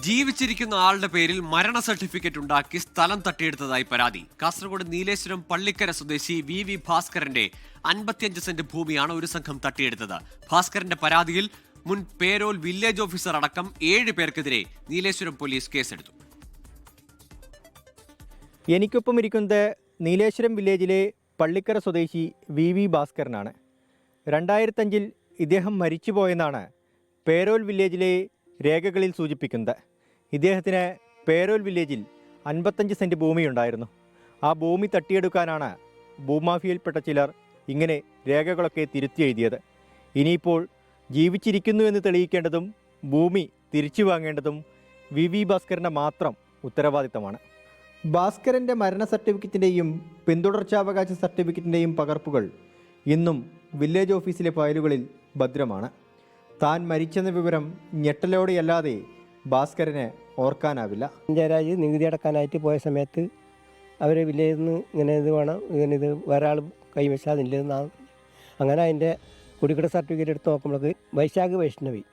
ജീവിച്ചിരിക്കുന്ന ആളുടെ പേരിൽ മരണ സർട്ടിഫിക്കറ്റ് ഉണ്ടാക്കി സ്ഥലം തട്ടിയെടുത്തതായി പരാതി. കാസർഗോഡ് നീലേശ്വരം പള്ളിക്കര സ്വദേശി വി ഭാസ്കരന്റെ 55 സെന്റ് ഭൂമിയാണ് ഒരു സംഘം തട്ടിയെടുത്തത്. ഭാസ്കരന്റെ പരാതിയിൽ മുൻ പേരോൽ വില്ലേജ് ഓഫീസർ അടക്കം 7 പേർക്കെതിരെ നീലേശ്വരം പോലീസ് കേസെടുത്തു. എനിക്കൊപ്പം ഇരിക്കുന്നത് നീലേശ്വരം വില്ലേജിലെ പള്ളിക്കര സ്വദേശി വി ഭാസ്കരനാണ്. 2005 ഇദ്ദേഹം മരിച്ചുപോയെന്നാണ് പേരോൽ വില്ലേജിലെ രേഖകളിൽ സൂചിപ്പിക്കുന്നത്. ഇദ്ദേഹത്തിന് പേരോൽ വില്ലേജിൽ 55 സെന്റ് ഭൂമിയുണ്ടായിരുന്നു. ആ ഭൂമി തട്ടിയെടുക്കാനാണ് ഭൂമാഫിയയിൽപ്പെട്ട ചിലർ ഇങ്ങനെ രേഖകളൊക്കെ തിരുത്തി എഴുതിയത്. ഇനിയിപ്പോൾ ജീവിച്ചിരിക്കുന്നു എന്ന് തെളിയിക്കേണ്ടതും ഭൂമി തിരിച്ചു വാങ്ങേണ്ടതും വി ഭാസ്കരൻ്റെ മാത്രം ഉത്തരവാദിത്തമാണ്. ഭാസ്കരൻ്റെ മരണ സർട്ടിഫിക്കറ്റിൻ്റെയും പിന്തുടർച്ചാവകാശ സർട്ടിഫിക്കറ്റിൻ്റെയും പകർപ്പുകൾ ഇന്നും വില്ലേജ് ഓഫീസിലെ ഫയലുകളിൽ ഭദ്രമാണ്. താൻ മരിച്ചെന്ന വിവരം ഞെട്ടലോടെയല്ലാതെ ഭാസ്കരന് ഓർക്കാനാവില്ല. ജയരാജ് നികുതി അടക്കാനായിട്ട് പോയ സമയത്ത് അവർ വില്ലേജിൽ നിന്ന് ഇങ്ങനെ ഇത് വേണം, ഇത് വേറെ ആൾ കൈവശാതില്ലെന്നാണ്. അങ്ങനെ അതിൻ്റെ കുടിക്കട സർട്ടിഫിക്കറ്റ് എടുത്ത് നോക്കുമ്പോഴേക്ക് വൈശാഖ് വൈഷ്ണവി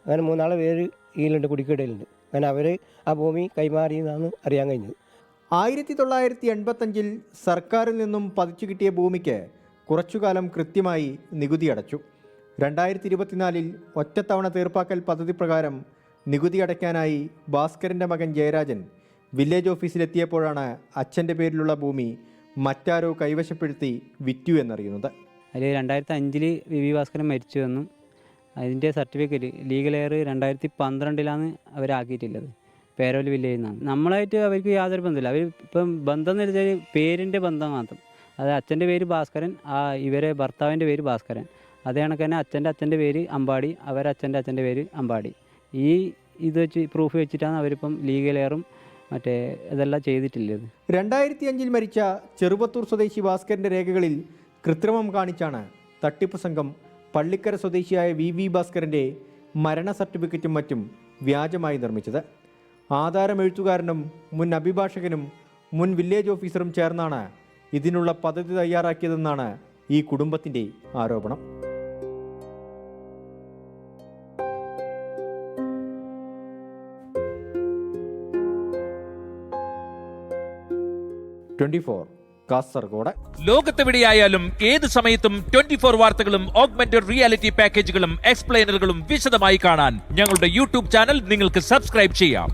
അങ്ങനെ 3 പേര് ഇതിലുണ്ട്, കുടിക്കടയിലുണ്ട്. അങ്ങനെ അവർ ആ ഭൂമി കൈമാറിയെന്നാണ് അറിയാൻ കഴിഞ്ഞത്. 1985 സർക്കാരിൽ നിന്നും പതിച്ചു കിട്ടിയ ഭൂമിക്ക് കുറച്ചുകാലം കൃത്യമായി നികുതി അടച്ചു. 2024 ഒറ്റത്തവണ തീർപ്പാക്കൽ പദ്ധതി പ്രകാരം നികുതി അടയ്ക്കാനായി ഭാസ്കരൻ്റെ മകൻ ജയരാജൻ വില്ലേജ് ഓഫീസിലെത്തിയപ്പോഴാണ് അച്ഛൻ്റെ പേരിലുള്ള ഭൂമി മറ്റാരോ കൈവശപ്പെടുത്തി വിറ്റു എന്നറിയുന്നത്. അതിൽ 2005 വി ഭാസ്കരൻ മരിച്ചു എന്നും അതിൻ്റെ സർട്ടിഫിക്കറ്റ് ലീഗൽ എയർ 2012 അവരാക്കിയിട്ടുള്ളത്. പേരോൽ വില്ലേജിൽ നിന്നാണ്. നമ്മളായിട്ട് അവർക്ക് യാതൊരു ബന്ധമില്ല. അവർ ഇപ്പം ബന്ധം എന്ന് വെച്ചാൽ പേരിൻ്റെ ബന്ധം മാത്രം. അത് അച്ഛൻ്റെ പേര് ഭാസ്കരൻ, ഇവരെ ഭർത്താവിൻ്റെ പേര് ഭാസ്കരൻ. അതേ കണക്ക് തന്നെ അച്ഛൻ്റെ പേര് അമ്പാടി, അച്ഛൻ്റെ പേര് അമ്പാടി. ഈ ഇത് വെച്ച് പ്രൂഫ് വെച്ചിട്ടാണ് അവരിപ്പം ലീഗൽ എയറും മറ്റേ ഇതെല്ലാം ചെയ്തിട്ടുള്ളത്. 2005 മരിച്ച ചെറുപത്തൂർ സ്വദേശി ഭാസ്കരൻ്റെ രേഖകളിൽ കൃത്രിമം കാണിച്ചാണ് തട്ടിപ്പ് സംഘം പള്ളിക്കര സ്വദേശിയായ വി ഭാസ്കരൻ്റെ മരണ സർട്ടിഫിക്കറ്റും മറ്റും വ്യാജമായി നിർമ്മിച്ചത്. ആധാരമെഴുത്തുകാരനും മുൻ അഭിഭാഷകനും മുൻ വില്ലേജ് ഓഫീസറും ചേർന്നാണ് ഇതിനുള്ള പദ്ധതി തയ്യാറാക്കിയതെന്നാണ് ഈ കുടുംബത്തിൻ്റെ ആരോപണം. കാസർഗോഡ്. ലോകത്തെവിടെയായാലും ഏത് സമയത്തും 24 വാർത്തകളും ഓഗ്മെന്റഡ് റിയാലിറ്റി പാക്കേജുകളും എക്സ്പ്ലെയിനറുകളും വിശദമായി കാണാൻ ഞങ്ങളുടെ യൂട്യൂബ് ചാനൽ നിങ്ങൾക്ക് സബ്സ്ക്രൈബ് ചെയ്യാം.